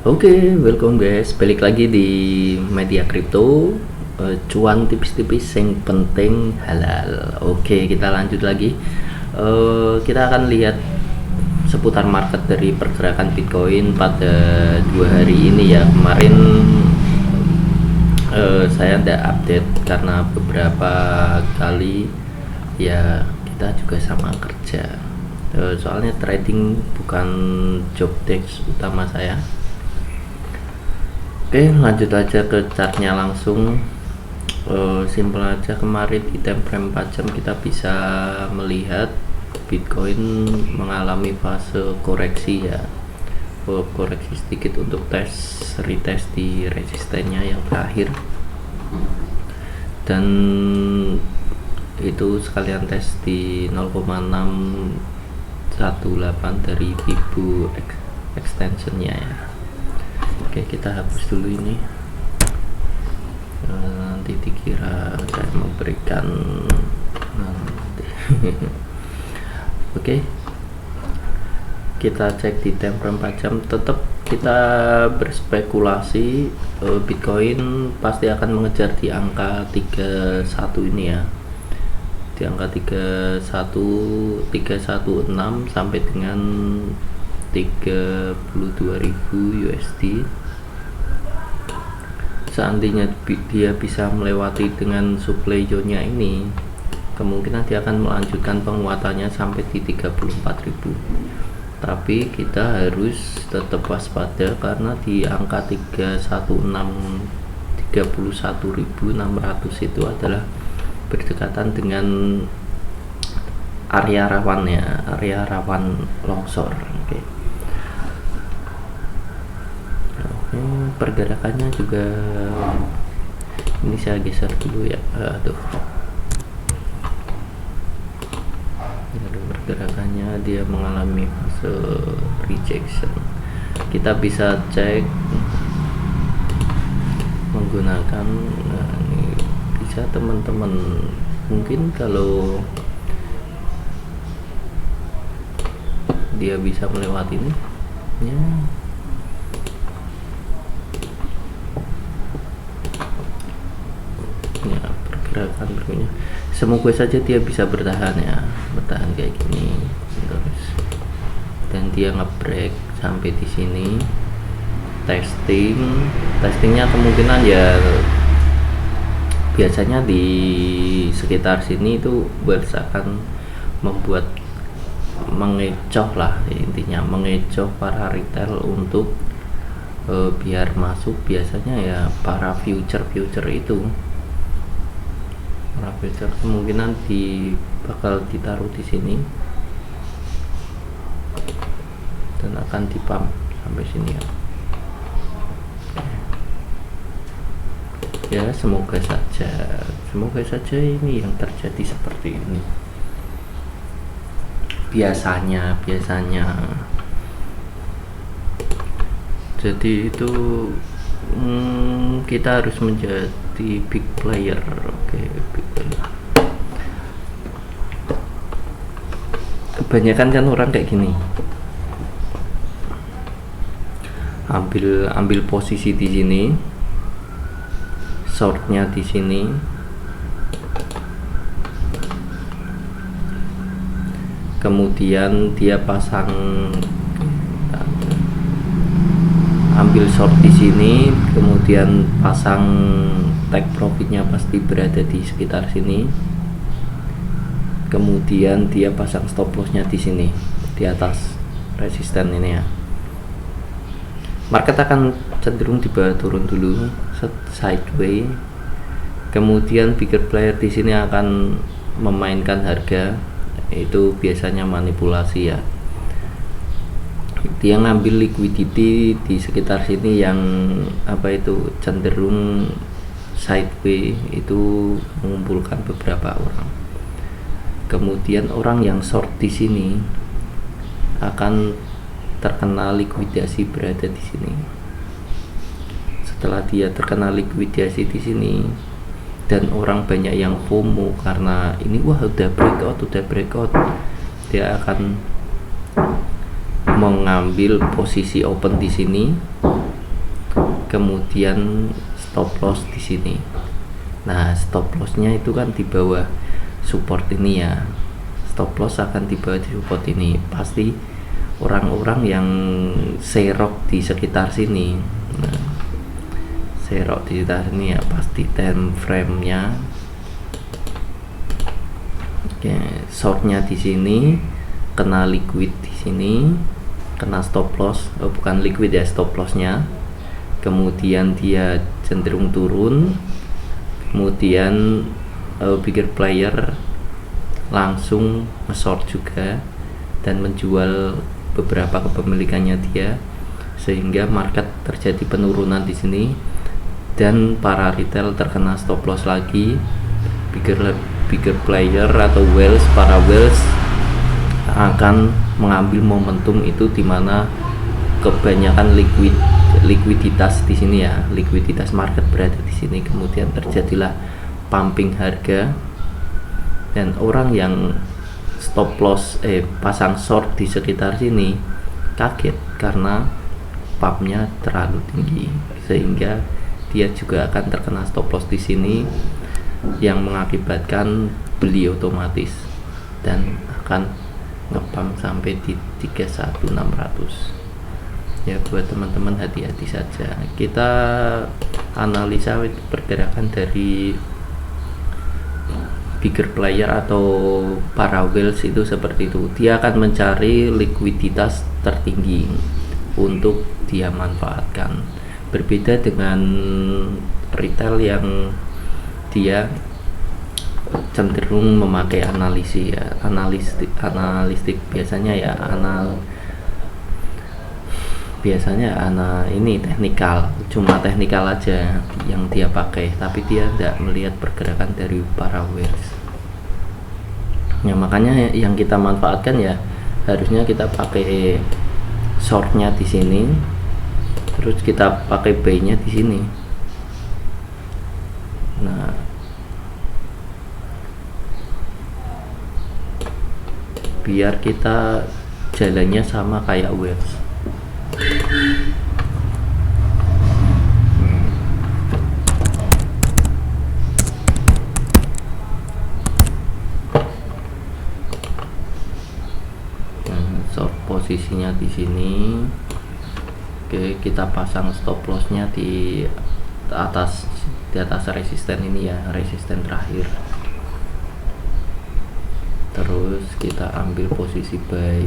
Oke, welcome guys. Balik lagi di media kripto. Cuan tipis-tipis yang penting halal. Oke, kita lanjut lagi. Kita akan lihat seputar market dari pergerakan Bitcoin pada 2 hari ini ya. Kemarin saya tidak update karena beberapa kali ya kita juga sama kerja. Soalnya trading bukan job desk utama saya. Oke, lanjut aja ke chartnya langsung. Simple aja, kemarin di time frame 4 jam kita bisa melihat Bitcoin mengalami fase koreksi ya, koreksi sedikit untuk retest di resistennya yang terakhir, dan itu sekalian tes di 0,618 dari Fibo extensionnya ya. Oke, kita hapus dulu ini. Nanti dikira saya memberikan nanti. Oke, kita cek di time frame 4 jam. Tetap kita berspekulasi Bitcoin pasti akan mengejar di angka 31 ini ya, di angka 316 sampai dengan 32.000 USD. Seandainya dia bisa melewati dengan supply zone-nya ini, kemungkinan dia akan melanjutkan penguatannya sampai di 34.000. Tapi kita harus tetap waspada karena di angka 31.600 itu adalah berdekatan dengan area rawan longsor. Oke. Pergerakannya juga ini saya geser dulu ya. Pergerakannya dia mengalami fase rejection. Kita bisa cek menggunakan ini bisa teman-teman, mungkin kalau dia bisa melewati ini ya pergerakan berikutnya, semoga saja dia bisa bertahan kayak gini terus, dan dia ngebreak sampai di sini. Testingnya kemungkinan ya biasanya di sekitar sini itu akan membuat mengecoh lah, intinya mengecoh para retail untuk biar masuk. Biasanya ya para future itu, para future kemungkinan bakal ditaruh di sini dan akan dipump sampai sini ya. Semoga saja ini yang terjadi seperti ini. Biasanya jadi itu kita harus menjadi big player. Oke, big player. Kebanyakan kan orang kayak gini, ambil posisi di sini, shortnya di sini, kemudian dia ambil short di sini, kemudian pasang take profitnya pasti berada di sekitar sini, kemudian dia pasang stop lossnya di sini di atas resisten ini ya. Market akan cenderung dibawa turun dulu sideways, kemudian bigger player di sini akan memainkan harga. Itu biasanya manipulasi ya, dia ngambil liquidity di sekitar sini yang cenderung sideways, itu mengumpulkan beberapa orang. Kemudian orang yang short di sini akan terkena likuidasi berada di sini. Setelah dia terkena likuidasi di sini dan orang banyak yang FOMO karena ini udah breakout, dia akan mengambil posisi open di sini kemudian stop loss di sini. Nah, stop lossnya itu kan di bawah support ini ya. Stop loss akan di bawah di support ini. Pasti orang-orang yang serok di sekitar sini. Nah, serok di sekitar sini ya pasti time frame-nya. Oke, shortnya di sini, kena liquid di sini, kena stop loss, bukan liquid ya, stop lossnya. Kemudian dia cenderung turun, kemudian bigger player langsung short juga dan menjual beberapa kepemilikannya dia, sehingga market terjadi penurunan di sini dan para retail terkena stop loss lagi. Bigger player atau para whales akan mengambil momentum itu, dimana kebanyakan likuiditas di sini ya, likuiditas market berada di sini. Kemudian terjadilah pumping harga dan orang yang stop loss pasang short di sekitar sini kaget karena pumpnya terlalu tinggi, sehingga dia juga akan terkena stop loss di sini yang mengakibatkan beli otomatis dan akan ngepump sampai di 31.600. Ya, buat teman-teman hati-hati saja. Kita analisa pergerakan dari bigger player atau para whales itu seperti itu. Dia akan mencari likuiditas tertinggi untuk dia manfaatkan. Berbeda dengan retail yang dia cenderung memakai analistik biasanya ya, ini teknikal, cuma teknikal aja yang dia pakai, tapi dia tidak melihat pergerakan dari para whales. Ya, makanya yang kita manfaatkan ya harusnya kita pakai shortnya di sini, terus kita pakai buy-nya di sini. Nah, biar kita jalannya sama kayak whales. Short posisinya di sini. Oke, kita pasang stop lossnya di atas resisten ini ya, resisten terakhir. Terus kita ambil posisi buy.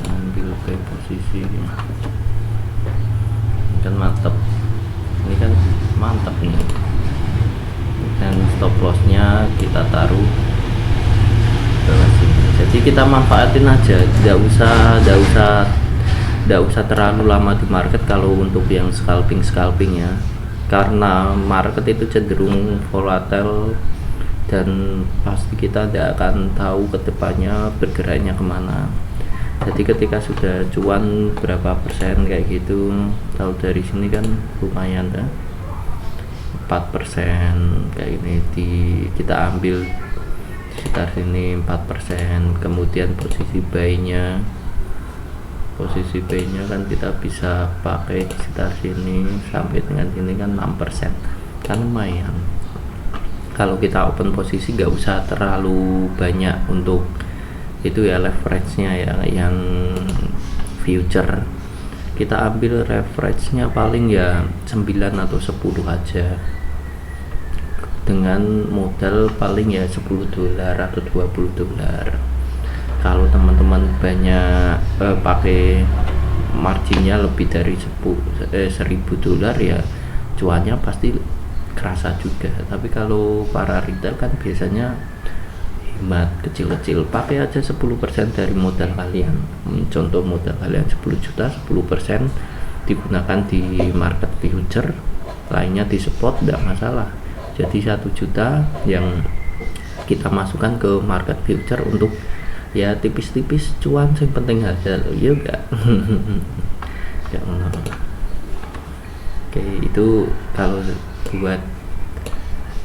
Ambil buy posisi. Ini kan mantap. Ini kan mantap nih. Dan stop lossnya kita taruh bawah sini. Jadi kita manfaatin aja, tidak usah terlalu lama di market kalau untuk yang scalping ya, karena market itu cenderung volatile dan pasti kita tidak akan tahu kedepannya bergeraknya kemana. Jadi ketika sudah cuan berapa persen kayak gitu, tahu dari sini kan lumayan ya, 4% kayak gini, kita ambil sekitar sini 4%. Kemudian posisi buy-nya kan kita bisa pakai di sekitar sini sampai dengan sini kan 6%, kan lumayan. Kalau kita open posisi nggak usah terlalu banyak untuk itu ya, leverage-nya ya, yang future kita ambil leverage-nya paling ya 9 atau 10 aja, dengan modal paling ya $10 atau $20. Kalau teman-teman banyak pakai marginnya lebih dari $1.000 ya, cuannya pasti kerasa juga. Tapi kalau para retail kan biasanya hemat kecil-kecil, pakai aja 10% dari modal kalian. Contoh modal kalian 10 juta, 10% digunakan di market future, lainnya di spot, tidak masalah. Jadi 1 juta yang kita masukkan ke market future untuk ya tipis-tipis cuan, yang penting hasil ya enggak. Oke, itu kalau buat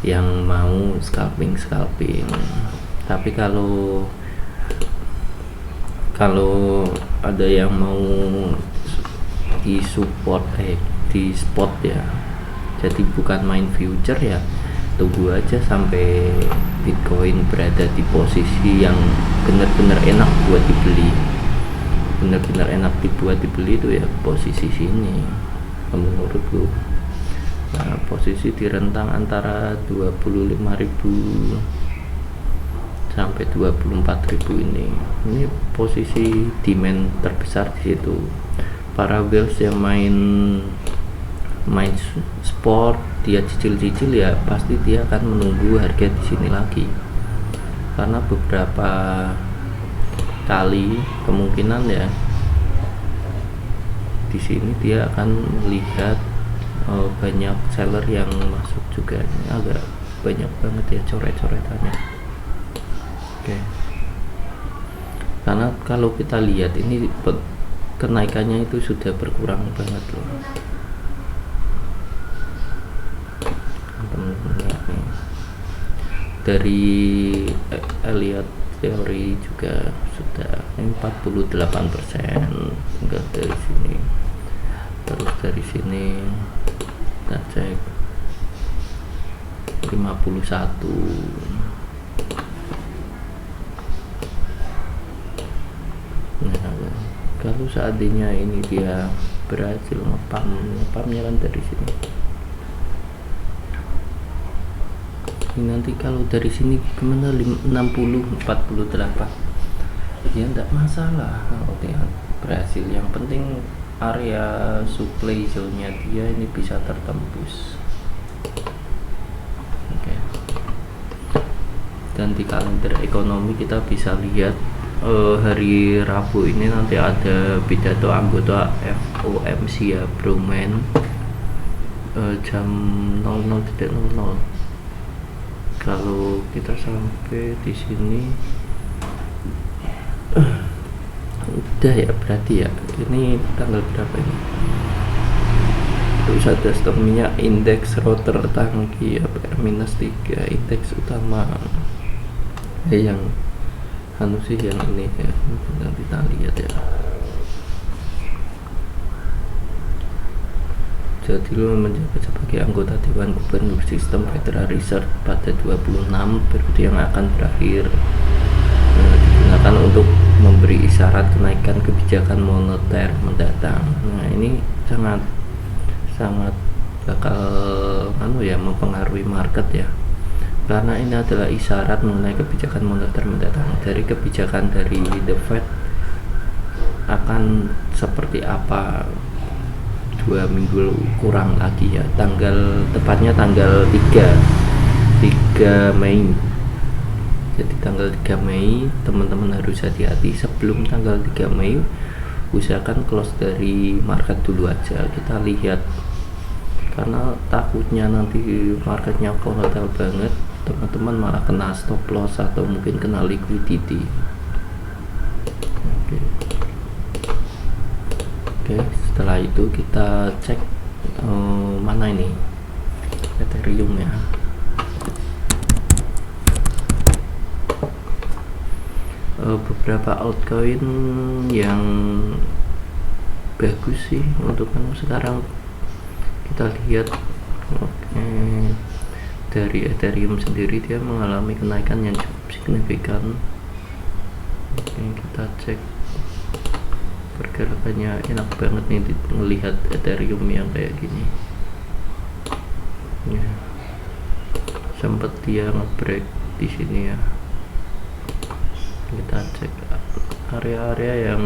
yang mau scalping. Tapi kalau ada yang mau di support di spot ya, jadi bukan main future ya, tunggu aja sampai Bitcoin berada di posisi yang benar-benar enak buat dibeli, itu ya posisi sini menurutku. Nah, posisi di rentang antara 25.000 sampai 24.000 ini posisi demand terbesar di situ. Para whales yang main sport, dia cicil ya pasti dia akan menunggu harga di sini lagi, karena beberapa kali kemungkinan ya di sini dia akan melihat banyak seller yang masuk juga. Ini agak banyak banget ya coret-coretannya. Oke. Karena kalau kita lihat ini kenaikannya itu sudah berkurang banget loh. Dari Elliott teori juga sudah 48% enggak dari sini. Terus dari sini kita cek 51. Nah, kalau seandainya ini dia berhasil ngepamnya kan dari sini, ini nanti kalau dari sini kemana 48 ya enggak masalah kalau dia berhasil. Yang penting area supply zone-nya dia ini bisa tertembus. Oke. Dan di kalender ekonomi kita bisa lihat hari Rabu ini nanti ada pidato anggota FOMC ya, Broman, jam 00.00. Kalau kita sampai di sini udah ya, berarti ya ini tanggal berapa ini? Terus ada stok minyak, indeks rotor tangki -3, indeks utama yang sih yang ini ya, nanti kita lihat ya. Jadi lo menjabat sebagai anggota Dewan Gubernur Sistem Federal Reserve pada 26 periode yang akan berakhir, digunakan untuk memberi isyarat kenaikan kebijakan moneter mendatang. Nah, ini sangat bakal mempengaruhi market ya, karena ini adalah isyarat mengenai kebijakan moneter mendatang. Dari kebijakan dari The Fed akan seperti apa 2 minggu kurang lagi ya, tepatnya tanggal 3 Mei. Jadi tanggal 3 Mei teman-teman harus hati-hati. Sebelum tanggal 3 Mei usahakan close dari market dulu aja, kita lihat, karena takutnya nanti marketnya volatile banget, teman-teman malah kena stop loss atau mungkin kena liquidity. Oke, setelah itu kita cek mana ini Ethereum ya. Beberapa altcoin yang bagus sih untuk sekarang kita lihat. Oke, dari Ethereum sendiri dia mengalami kenaikan yang cukup signifikan. Oke, kita cek pergerakannya, enak banget nih melihat Ethereum yang kayak gini ya. Sempat dia nge-break di sini ya. Kita cek area-area yang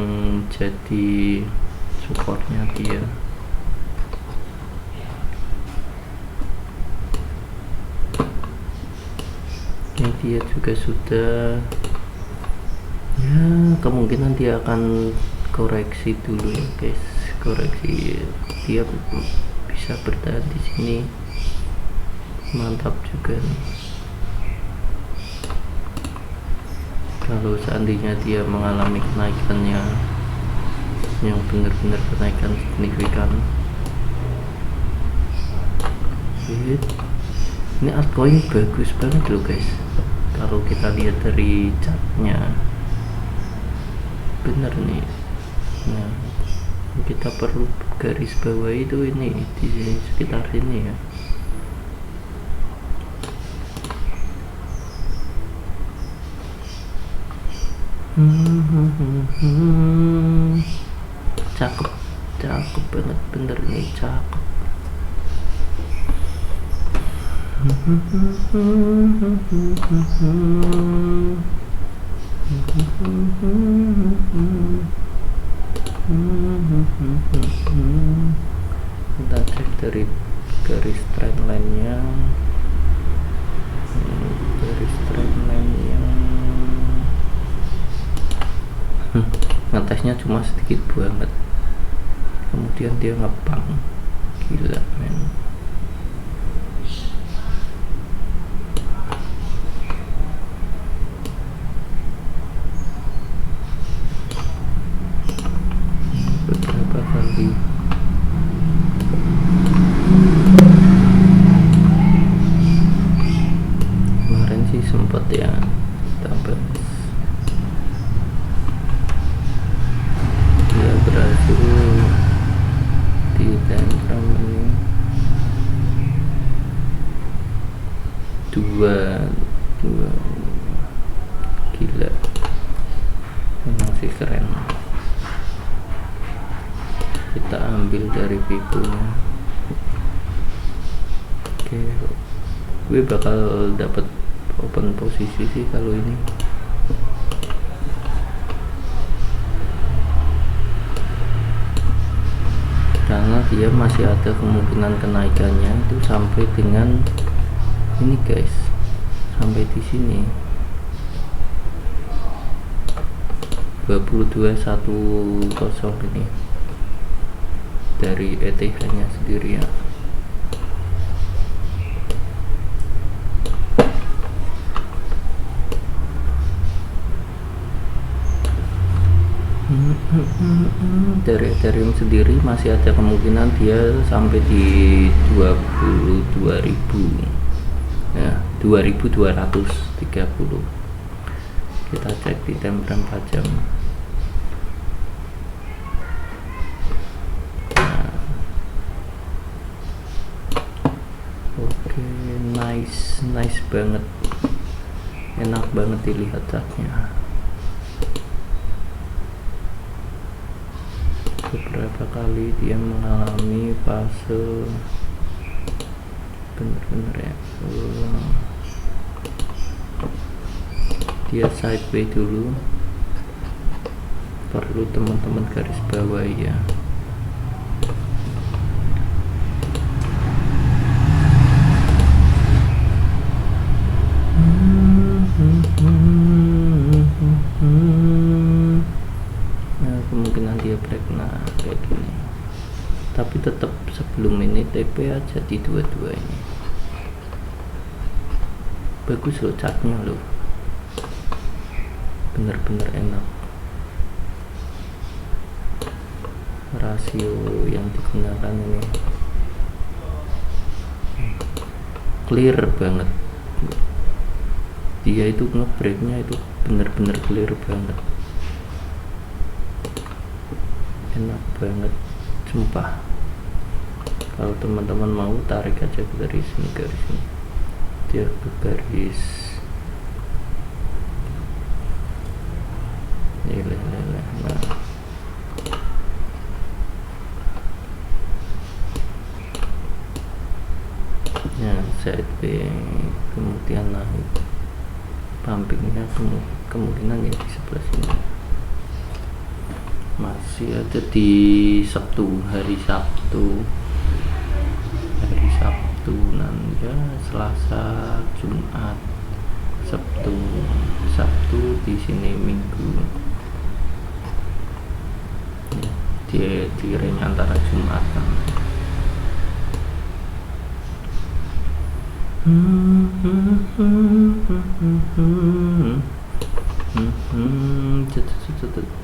jadi supportnya dia. Ini dia juga sudah ya, kemungkinan dia akan koreksi dulu ya guys, koreksi. Dia bisa bertahan di sini, mantap juga nih. Kalau seandainya dia mengalami kenaikannya yang benar-benar kenaikan signifikan, Ini altcoin bagus banget loh guys, kalau kita lihat dari chartnya, bener nih. Nah, kita perlu garis bawah itu ini di sekitar sini ya. Cakep, cakep banget, bener nih, cakep. Kita cek dari garis trendline nya, garis trendline nya ngetesnya cuma sedikit banget, kemudian dia ngepang, gila men. Beberapa kali kemarin sih sempet ya tambah, dia berhasil di time frame ini dua gila, memang sih keren. Kita ambil dari Vivo nya. Oke, gue bakal dapat open posisi sih kalau ini. Karena dia masih ada kemungkinan kenaikannya itu sampai dengan ini guys, sampai di sini 22.10 ini dari ETH nya sendiri ya. Dari Ethereum sendiri masih ada kemungkinan dia sampai di 22.000 ya, 2230. Kita cek di time frame 4 jam. Oke, nice banget, enak banget dilihat chartnya. Beberapa kali dia mengalami fase bener-bener ya, dia sideways dulu, perlu teman-teman garis bawah ya. Kemungkinan dia break, nah kayak gini, tapi tetap sebelum ini TP aja di 22 ini. Bagus loh chartnya loh, bener-bener enak. Rasio yang digunakan ini clear banget, dia itu ngebreaknya itu bener-bener clear banget, enak banget sumpah. Kalau teman-teman mau tarik aja ke garis ini, garis ini dia ke garis nah ya, sideways kemudian naik, pumpingnya kemungkinan ya di sebelah sini. Masih ada di Sabtu, hari Sabtu nanti ya, Selasa, Jumat, Sabtu di sini Minggu ya, dia di range antara Jumatan.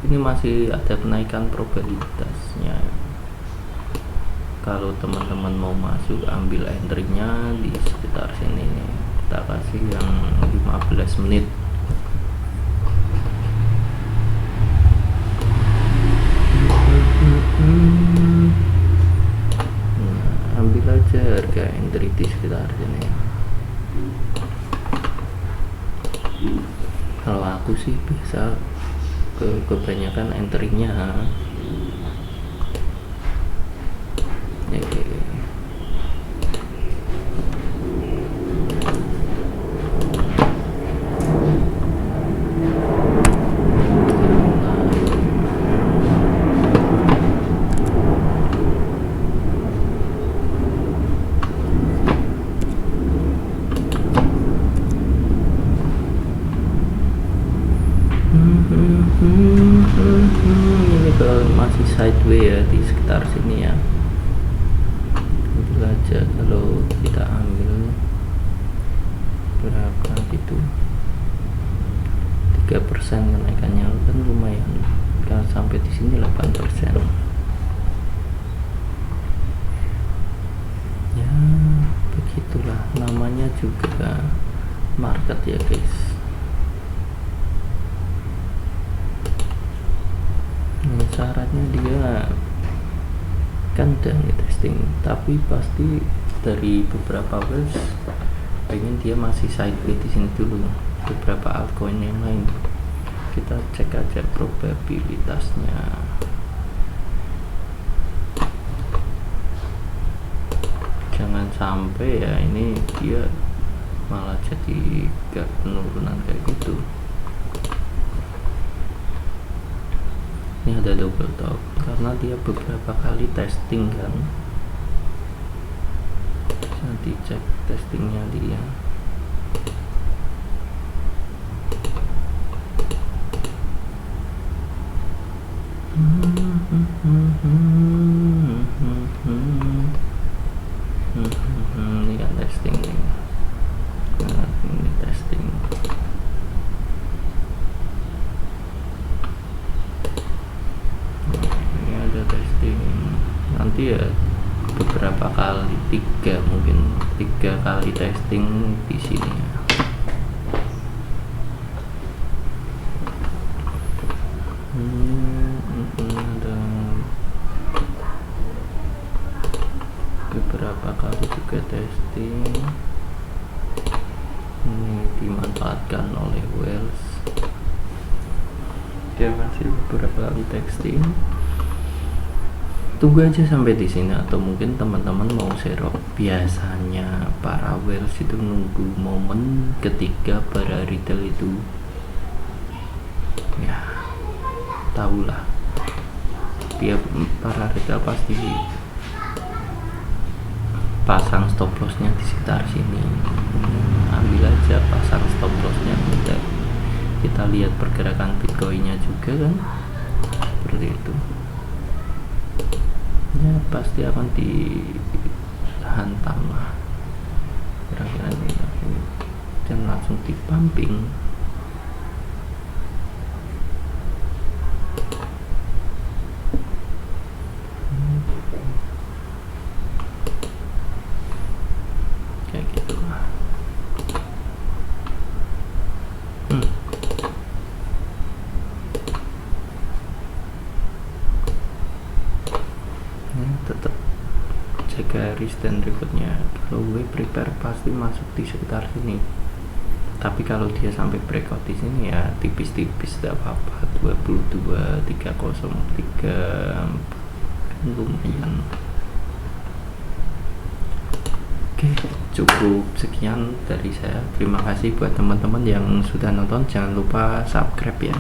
Ini masih ada kenaikan probabilitasnya. Kalau teman-teman mau masuk, ambil entry-nya di sekitar sini versi yang 15 menit. Nah, ambil aja harga entry di sekitar sini. Kalau aku sih biasa kebanyakan entry-nya ini kalau masih sideways ya di sekitar sini ya, ambil aja. Kalau kita ambil berapa gitu, 3% kenaikannya kan lumayan. Kalau sampai di sini 8%. Ya begitulah, namanya juga market ya guys. Ini syaratnya dia kan udah testing, tapi pasti dari beberapa webs pengen dia masih sideways di sini dulu. Beberapa altcoin yang lain kita cek aja probabilitasnya. Jangan sampai ya ini dia malah jadi gak penurunan kayak gitu. Ini ada double top karena dia beberapa kali testing kan. Nanti cek testingnya dia. Ini kan testing nih. Nah, ini testing. Ini ada testing. Nanti ya beberapa kali, mungkin tiga kali testing di sini ya. Ada beberapa kali juga testing. Ini dimanfaatkan oleh Wells. Dia masih beberapa kali testing. Tunggu aja sampai di sini, atau mungkin teman-teman mau serok. Biasanya para Wells itu nunggu momen ketika para retail itu ya tahulah, dia para retail pasti pasang stop lossnya di sekitar sini. Ambil aja, pasang stop lossnya. Kita lihat pergerakan Bitcoinnya juga kan seperti itu ya, pasti akan dihantam lah kira-kira ini, dan langsung dipumping. Kayak gitu lah. Tetap jaga risk dan rewardnya. Kalau gue prepare pasti masuk di sekitar sini, tapi kalau dia sampai breakout di sini ya tipis-tipis tidak apa-apa. 22 303 lumayan. Oke, cukup sekian dari saya. Terima kasih buat teman-teman yang sudah nonton. Jangan lupa subscribe ya.